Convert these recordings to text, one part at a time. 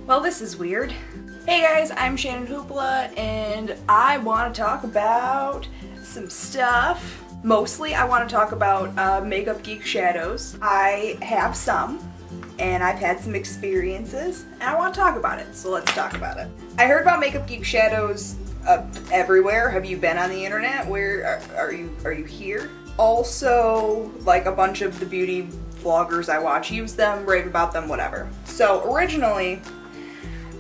Well, this is weird. Hey guys, I'm ShannonHoopla and I want to talk about some stuff. Mostly I want to talk about Makeup Geek shadows. I have some and I've had some experiences and I want to talk about it, so let's talk about it. I heard about Makeup Geek shadows everywhere. Have you been on the internet? Where are you here? Also, like a bunch of the beauty vloggers I watch use them, rave about them, whatever. So originally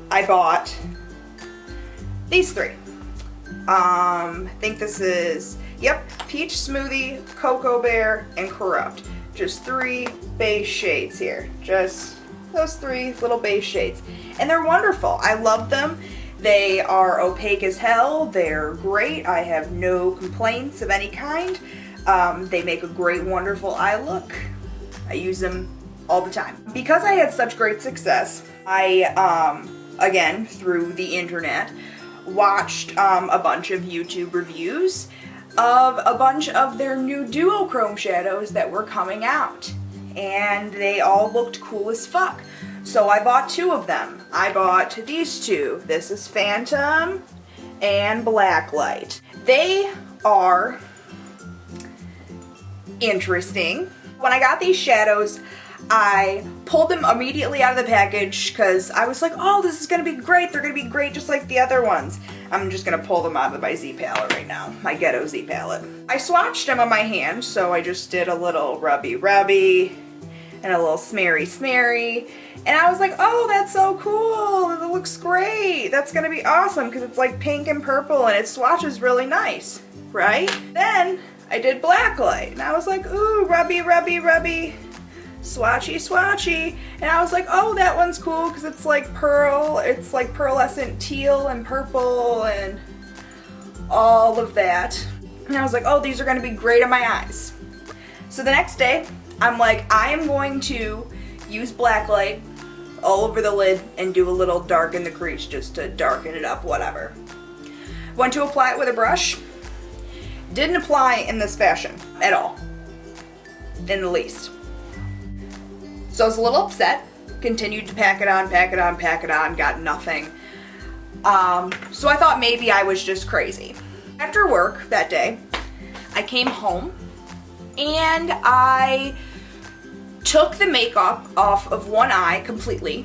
I bought these three. I think this is, yep, Peach Smoothie, Cocoa Bear, and Corrupt. Just three base shades here. Just those three little base shades. And they're wonderful. I love them. They are opaque as hell. They're great. I have no complaints of any kind. They make a great, wonderful eye look. I use them all the time. Because I had such great success, I, again, through the internet, watched a bunch of YouTube reviews of a bunch of their new duochrome shadows that were coming out. And they all looked cool as fuck. So I bought two of them. I bought these two. This is Phantom and Blacklight. They are interesting. When I got these shadows, I pulled them immediately out of the package because I was like, oh, this is going to be great. They're going to be great just like the other ones. I'm just going to pull them out of my Z palette right now, my Ghetto Z palette. I swatched them on my hand, so I just did a little rubby and a little smeary. And I was like, oh, that's so cool. It looks great. That's going to be awesome because it's like pink and purple and it swatches really nice, right? Then I did Blacklight and I was like, ooh, rubby. Swatchy, and I was like, oh, that one's cool because it's like pearl, it's like pearlescent teal and purple and all of that. And I was like, oh, these are going to be great on my eyes. So the next day, I'm like, I am going to use Blacklight all over the lid and do a little dark in the crease just to darken it up, whatever. Went to apply it with a brush. Didn't apply in this fashion at all, in the least. So I was a little upset, continued to pack it on, got nothing. So I thought maybe I was just crazy. After work that day, I came home and I took the makeup off of one eye completely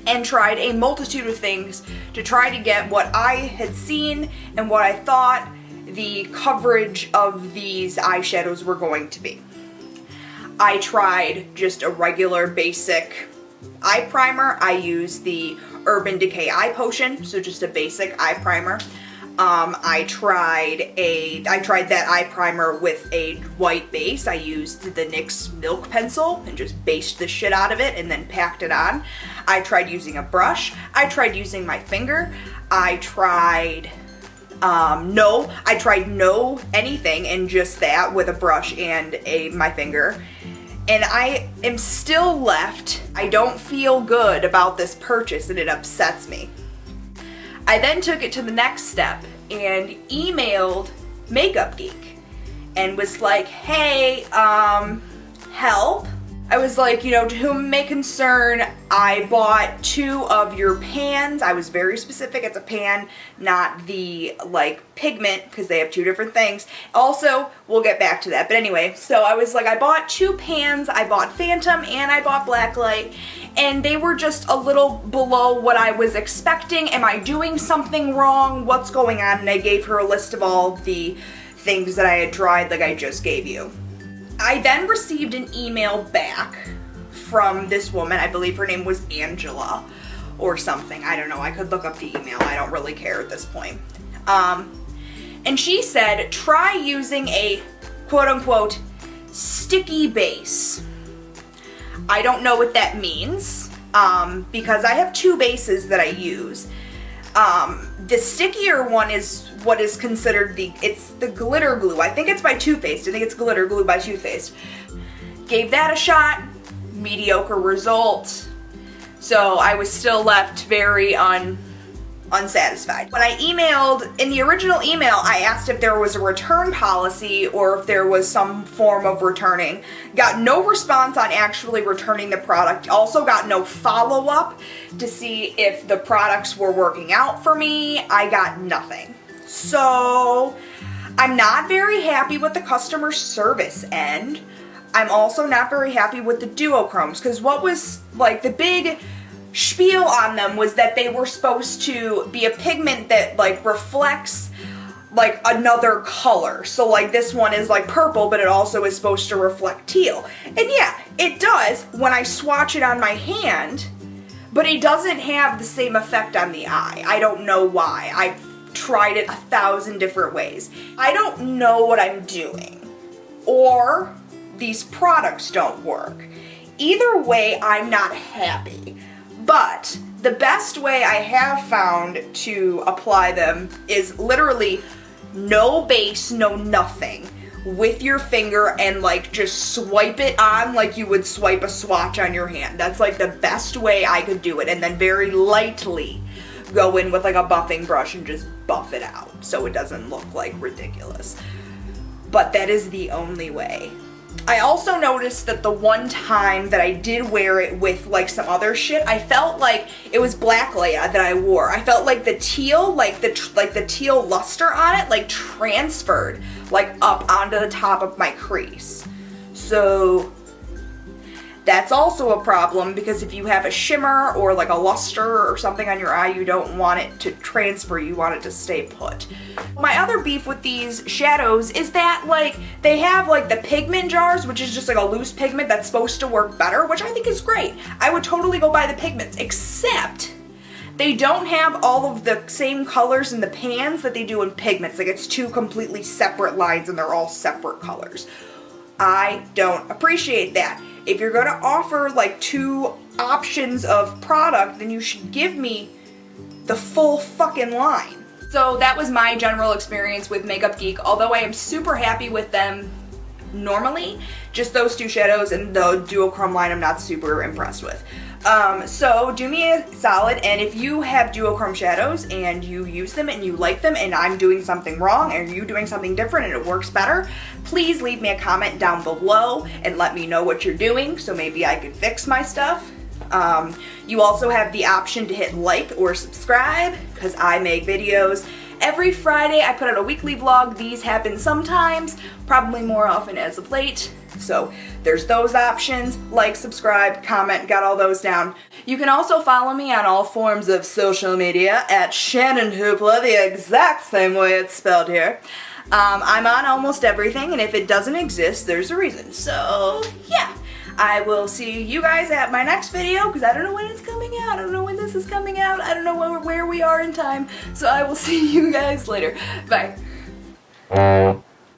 and tried a multitude of things to try to get what I had seen and what I thought the coverage of these eyeshadows were going to be. I tried just a regular basic eye primer. I used the Urban Decay Eye Potion, so just a basic eye primer. I tried that eye primer with a white base. I used the NYX Milk Pencil and just based the shit out of it and then packed it on. I tried using a brush. I tried using my finger. I tried no anything and just that with a brush and my finger. And I am still left. I don't feel good about this purchase and it upsets me. I then took it to the next step and emailed Makeup Geek and was like, hey, help. I was like, you know, to whom it may concern, I bought two of your pans. I was very specific. It's a pan, not the, like, pigment, because they have two different things. Also, we'll get back to that. But anyway, so I was like, I bought two pans. I bought Phantom and I bought Blacklight. And they were just a little below what I was expecting. Am I doing something wrong? What's going on? And I gave her a list of all the things that I had tried, like I just gave you. I then received an email back from this woman. I believe her name was Angela or something. I don't know. I could look up the email. I don't really care at this point. And she said, try using a quote-unquote sticky base. I don't know what that means because I have two bases that I use. The stickier one is what is considered it's the glitter glue. I think it's by Too Faced. I think it's glitter glue by Too Faced. Gave that a shot, mediocre result. So I was still left very unsatisfied. When I emailed, in the original email, I asked if there was a return policy or if there was some form of returning. Got no response on actually returning the product. Also got no follow-up to see if the products were working out for me. I got nothing. So I'm not very happy with the customer service end. I'm also not very happy with the duochromes, because what was like the big spiel on them was that they were supposed to be a pigment that like reflects like another color. So like this one is like purple, but it also is supposed to reflect teal. And yeah, it does when I swatch it on my hand, but it doesn't have the same effect on the eye. I don't know why. I've tried it 1,000 different ways. I don't know what I'm doing, or these products don't work. Either way, I'm not happy. But the best way I have found to apply them is literally no base, no nothing, with your finger and like just swipe it on like you would swipe a swatch on your hand. That's like the best way I could do it, and then very lightly go in with like a buffing brush and just buff it out so it doesn't look like ridiculous. But that is the only way. I also noticed that the one time that I did wear it with like some other shit, I felt like it was black Leia that I wore. I felt like the teal, like the teal luster on it, like transferred like up onto the top of my crease. So that's also a problem, because if you have a shimmer or like a luster or something on your eye, you don't want it to transfer, you want it to stay put. My other beef with these shadows is that like they have like the pigment jars, which is just like a loose pigment that's supposed to work better, which I think is great. I would totally go buy the pigments, except they don't have all of the same colors in the pans that they do in pigments. Like it's two completely separate lines and they're all separate colors. I don't appreciate that. If you're gonna offer like two options of product, then you should give me the full fucking line. So that was my general experience with Makeup Geek. Although I am super happy with them normally, just those two shadows and the duochrome line I'm not super impressed with. So do me a solid, and if you have duochrome shadows and you use them and you like them and I'm doing something wrong and you doing something different and it works better, please leave me a comment down below and let me know what you're doing so maybe I could fix my stuff. You also have the option to hit like or subscribe, because I make videos every Friday. I put out a weekly vlog. These happen sometimes, probably more often as of late. So there's those options. Like, subscribe, comment, got all those down. You can also follow me on all forms of social media at ShannonHoopla, the exact same way it's spelled here. I'm on almost everything, and if it doesn't exist, there's a reason. So yeah, I will see you guys at my next video, because I don't know when it's coming out. I don't know when this is coming out. I don't know where we are in time. So I will see you guys later. Bye.